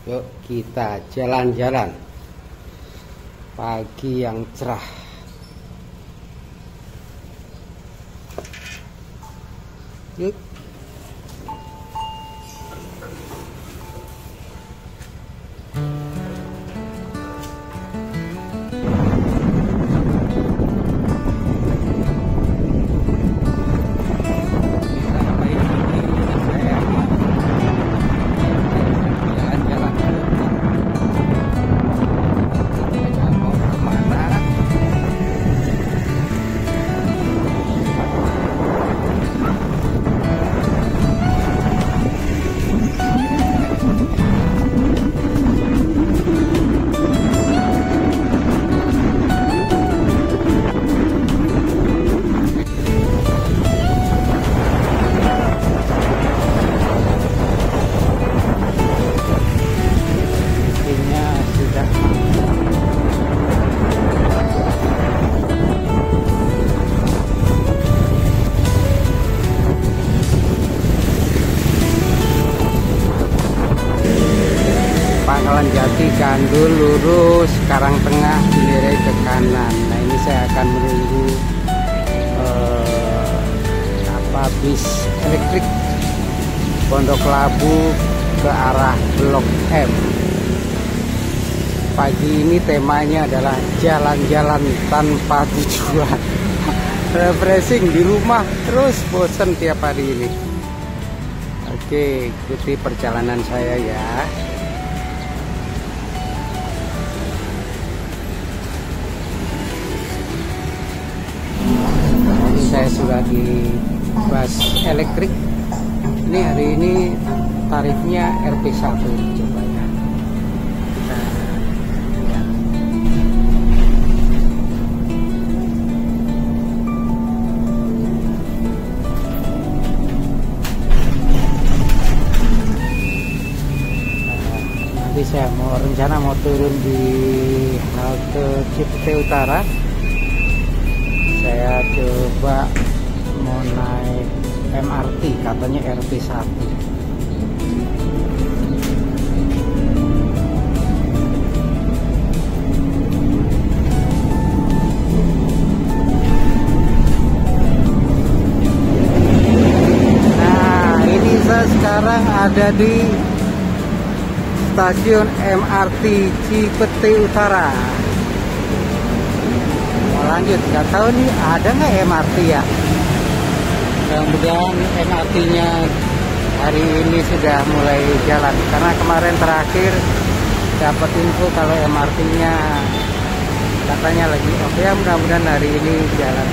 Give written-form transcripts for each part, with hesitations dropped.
Yuk kita jalan-jalan pagi yang cerah. Yuk. Pangkalan Jati, Gandul lurus, Karang Tengah, Cilerai ke kanan. Nah ini saya akan menunggu bis elektrik Pondok Labu ke arah Blok M. Pagi ini temanya adalah jalan-jalan tanpa tujuan. Refreshing di rumah terus, bosen tiap hari ini. Oke, ikuti perjalanan saya ya. Saya sudah di bus elektrik. Ini hari ini tarifnya Rp1 coba ya. Kita lihat. Nanti saya rencana mau turun di halte Cipete Utara. Saya coba mau naik MRT, katanya RP1. Nah, ini saya sekarang ada di stasiun MRT Cipete Utara. Lanjut, nggak tahu nih ada nggak MRT ya. Mudah-mudahan MRT-nya hari ini sudah mulai jalan, karena kemarin terakhir dapat info kalau MRT-nya katanya lagi oke ya, mudah-mudahan hari ini jalan.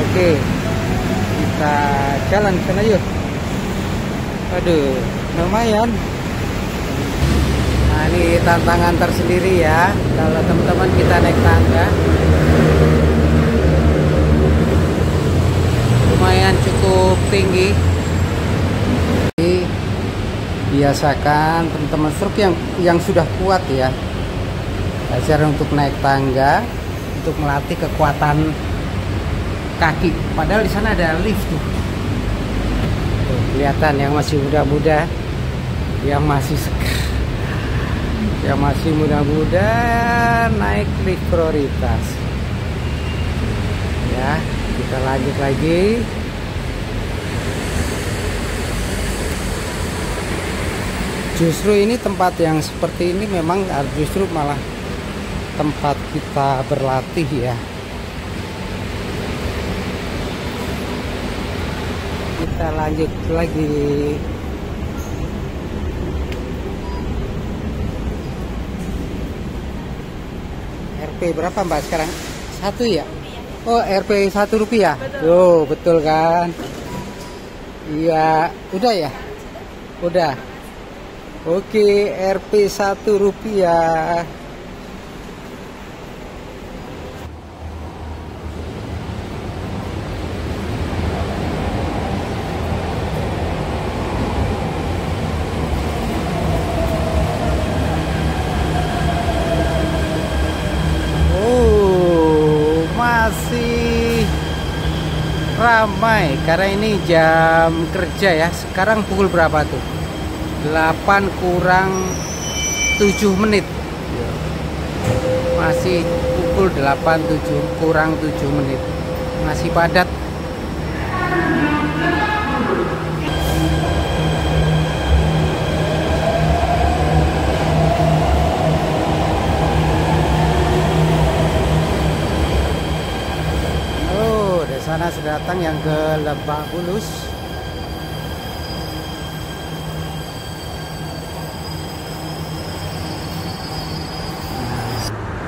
Oke, kita jalan sana yuk. Aduh, lumayan. Nah ini tantangan tersendiri ya kalau teman-teman kita naik tangga. Lumayan cukup tinggi. Jadi biasakan teman-teman truk yang sudah kuat ya, belajar untuk naik tangga untuk melatih kekuatan kaki. Padahal di sana ada lift tuh. Tuh, kelihatan yang masih muda-muda, yang masih segar, yang masih muda-muda naik lift prioritas. Ya, kita lanjut lagi. Justru ini tempat yang seperti ini memang justru malah tempat kita berlatih ya. Kita lanjut lagi. RP berapa Mbak sekarang? 1 ya? Oh, Rp 1 rupiah. Tuh, betul kan? Iya, udah ya? Udah. Oke, Rp 1 rupiah. Masih ramai karena ini jam kerja ya. Sekarang pukul berapa tuh? 8 kurang 7 menit. Masih pukul 8.07 kurang 7 menit. Masih padat. Oh, di sana sudah datang yang ke Lebak Bulus.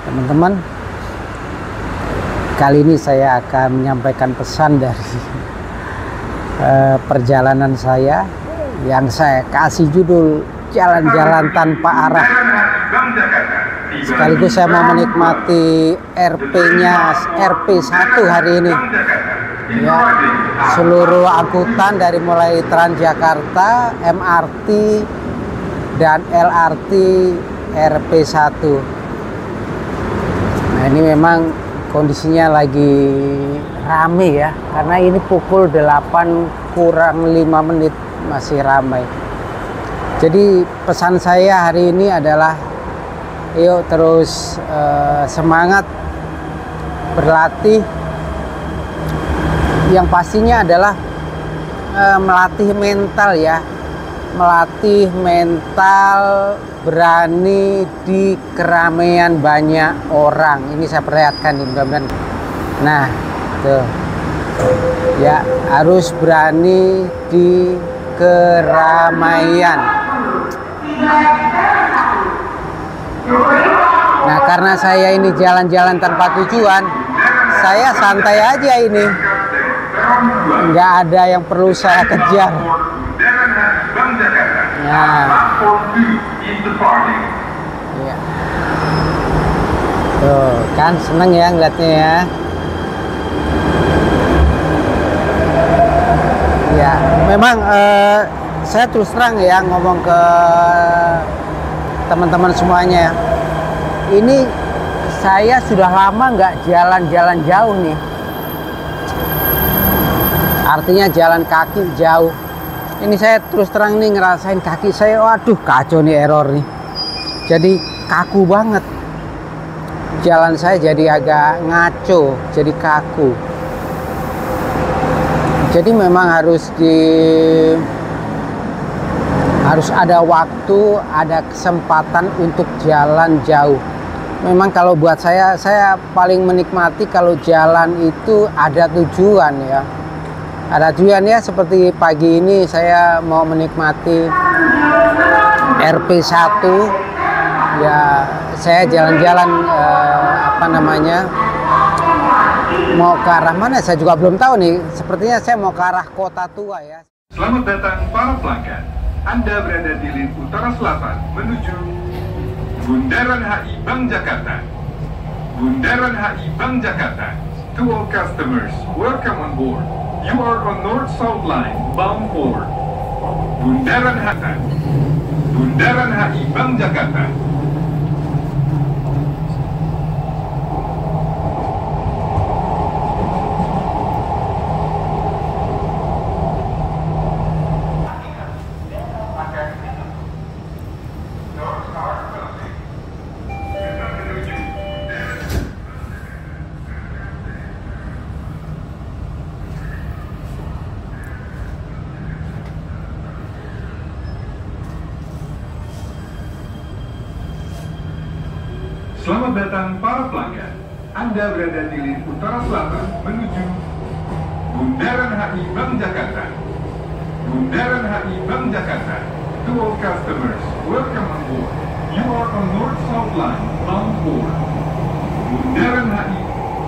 Teman-teman, kali ini saya akan menyampaikan pesan dari perjalanan saya yang saya kasih judul Jalan-Jalan Tanpa Arah. Sekaligus saya mau menikmati RP1 hari ini. Ya, seluruh angkutan dari mulai Transjakarta, MRT, dan LRT RP1. Nah, ini memang kondisinya lagi rame ya, karena ini pukul 8 kurang 5 menit masih ramai. Jadi pesan saya hari ini adalah yuk terus semangat berlatih. Yang pastinya adalah melatih mental ya, melatih mental berani di keramaian banyak orang. Ini saya perlihatkan nih, mudah-mudahan. Nah, tuh ya, harus berani di keramaian. Nah, karena saya ini jalan-jalan tanpa tujuan, saya santai aja ini, nggak ada yang perlu saya kejar. Nah, ya. Tuh kan seneng ya ngeliatnya ya. Ya, memang saya terus terang ya ngomong ke teman-teman semuanya ya. Ini saya sudah lama nggak jalan-jalan jauh nih. Artinya jalan kaki jauh. Ini saya terus terang nih ngerasain kaki saya, waduh kacau nih, error nih. Jadi kaku banget. Jalan saya jadi agak ngaco, jadi kaku. Jadi memang harus ada waktu, ada kesempatan untuk jalan jauh. Memang kalau buat saya paling menikmati kalau jalan itu ada tujuan ya. Ada tujuannya, seperti pagi ini saya mau menikmati RP1 ya, saya jalan-jalan mau ke arah mana saya juga belum tahu nih. Sepertinya saya mau ke arah Kota Tua ya. Selamat datang para pelanggan. Anda berada di link utara selatan menuju Bundaran HI Bank Jakarta. Bundaran HI Bank Jakarta. To all customers, welcome on board. You are on North-South Line, bound for Bundaran HI. Bundaran HI Bank Jakarta. Selamat datang para pelanggan. Anda berada di link utara selatan menuju Bundaran HI Bank Jakarta. Bundaran HI Bank Jakarta. To all customers, welcome on board. You are on North-South Line, bound for Bundaran HI.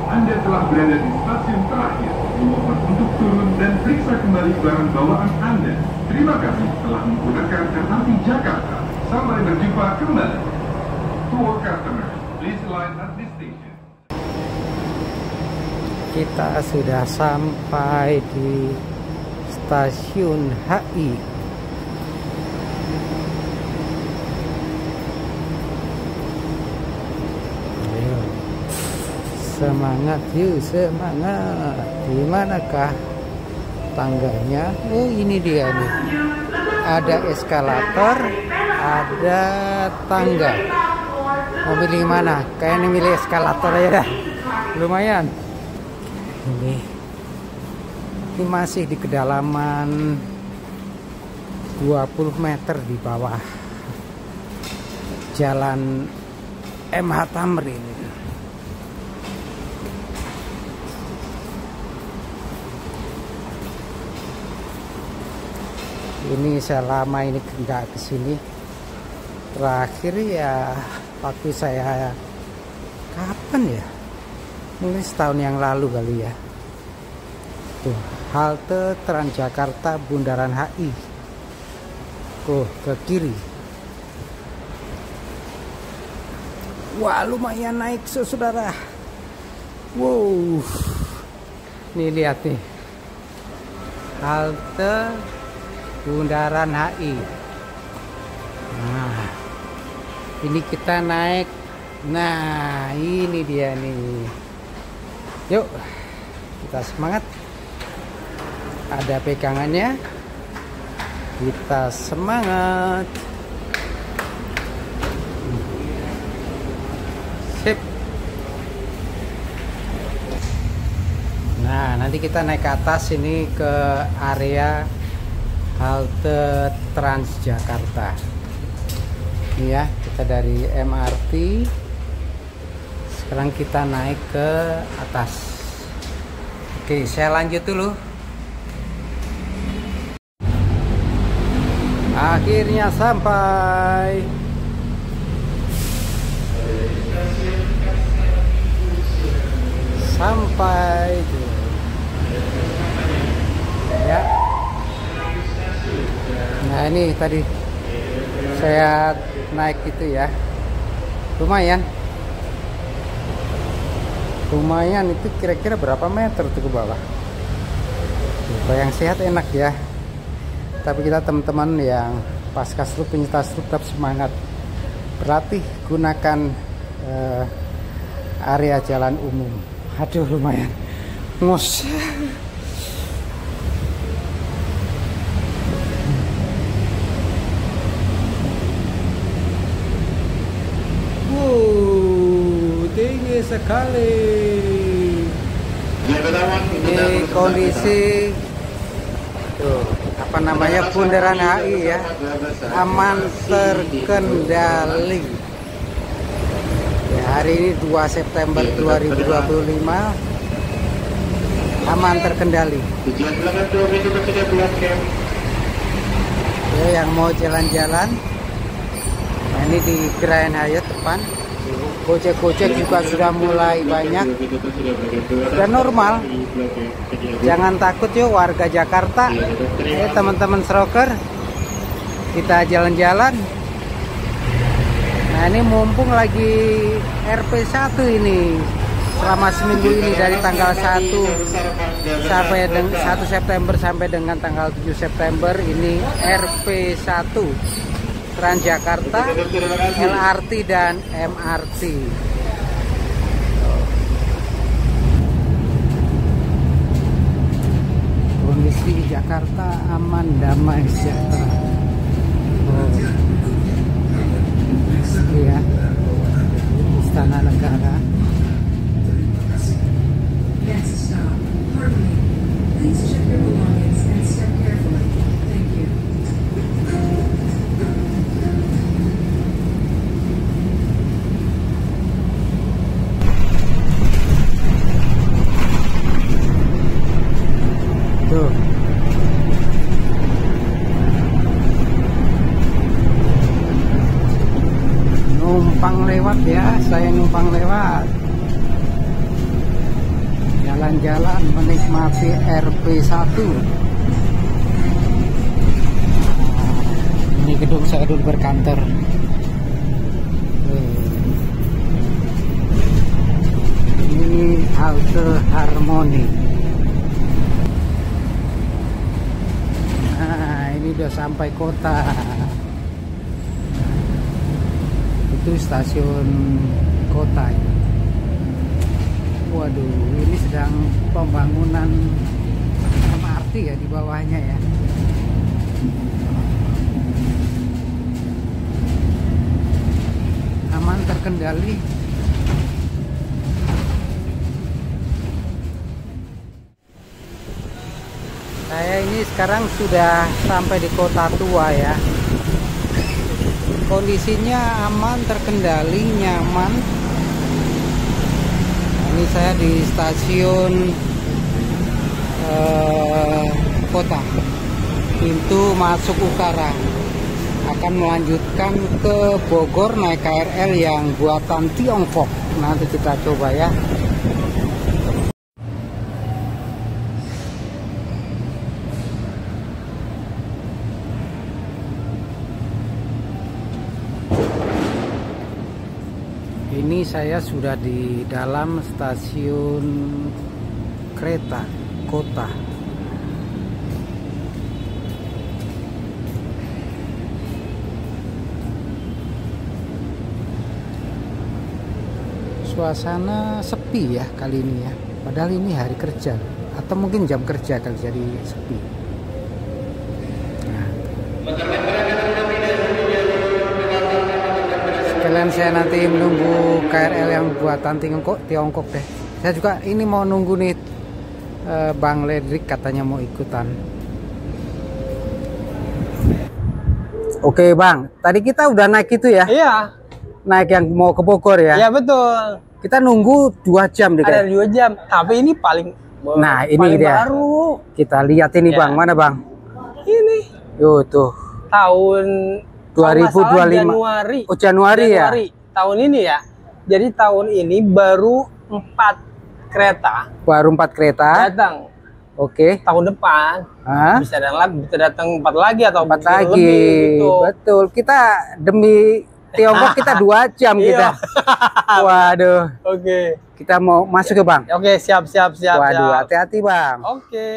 Anda telah berada di stasiun terakhir. Dimohon untuk turun dan periksa kembali barang bawaan Anda. Terima kasih telah menggunakan MRT Jakarta. Sampai berjumpa kembali. To all customers, please line at this station. Kita sudah sampai di stasiun HI. Ayo, semangat yuk, semangat. Di manakah tangganya? Oh, ini dia nih. ada eskalator, ada tangga. Mau pilih mana? Kayaknya milih eskalator ya dah. Lumayan. Ini masih di kedalaman 20 meter di bawah jalan MH Tamrin. Ini selama ini nggak kesini, terakhir ya waktu saya kapan ya, mungkin setahun yang lalu kali ya. Tuh, halte Transjakarta Bundaran HI. Tuh, ke kiri. Wah, lumayan naik saudara. Wow, nih lihat nih, halte Bundaran HI. Nah, ini kita naik. Nah, ini dia nih. Yuk, kita semangat. Ada pegangannya. Kita semangat. Sip. Nah, nanti kita naik ke atas ini ke area halte Transjakarta. Ini ya, kita dari MRT. Sekarang kita naik ke atas. Oke, saya lanjut dulu. Akhirnya sampai. Ya. Nah, ini tadi saya naik itu ya. Lumayan itu kira-kira berapa meter tuh ke bawah. Kalau yang sehat enak ya. Tapi kita teman-teman yang pasca stroke, penyintas stroke, tetap semangat. Berlatih gunakan area jalan umum. Aduh, lumayan ngos. Tinggi sekali. Ini kondisi tuh, apa namanya, Bundaran HI ya, aman terkendali ya. Hari ini 2 September 2025, aman terkendali ya. Yang mau jalan-jalan, nah ini di Grand Hyatt depan, gojek-gojek juga sudah mulai banyak, sudah normal. Jangan takut yuk warga Jakarta, teman-teman stroker, kita jalan-jalan. Nah, ini mumpung lagi RP1 ini selama seminggu ini, dari tanggal 1 sampai 1 September sampai dengan tanggal 7 September ini RP1 Transjakarta, LRT dan MRT. Kondisi di Jakarta aman, damai, sejahtera. Ya, Istana Negara. Tuh. Numpang lewat ya, saya numpang lewat. Jalan-jalan menikmati RP1. Ini gedung saya dulu berkantor. Ini halte Harmoni. Nah, ini udah sampai kota. Itu stasiun kota ini. Waduh, ini sedang pembangunan MRT ya di bawahnya ya. terkendali. Saya ini sekarang sudah sampai di kota tua ya. Kondisinya aman, terkendali, nyaman. Ini saya di stasiun kota, pintu masuk utara. Akan melanjutkan ke Bogor naik KRL yang buatan Tiongkok. Nanti kita coba ya. Ini saya sudah di dalam stasiun kereta kota. Suasana sepi ya kali ini ya. Padahal ini hari kerja atau mungkin jam kerja kali, jadi sepi. Nah. Sekalian saya nanti menunggu KRL yang buatan Tiongkok deh. Saya juga ini mau nunggu nih Bang Ledrik katanya mau ikutan. Oke Bang, tadi kita udah naik itu ya? Iya. Naik yang mau ke Bogor ya? Iya betul. Kita nunggu 2 jam deh. Ada 2 jam. Tapi ini paling ini paling dia. Baru. Kita lihat ini Ya. Bang, mana Bang? Ini. Yo tuh. Tahun 2025. Januari. Oh Januari ya? Tahun ini ya. Jadi tahun ini baru 4 kereta. Baru 4 kereta. Datang. Oke. Tahun depan. Hah? Bisa datang 4 lagi atau 4 lagi. lebih, gitu. Betul. Kita demi Tiongkok kita 2 jam kita. Waduh. Oke. Kita mau masuk ke Bang. Oke, siap. Waduh, hati-hati Bang. Oke.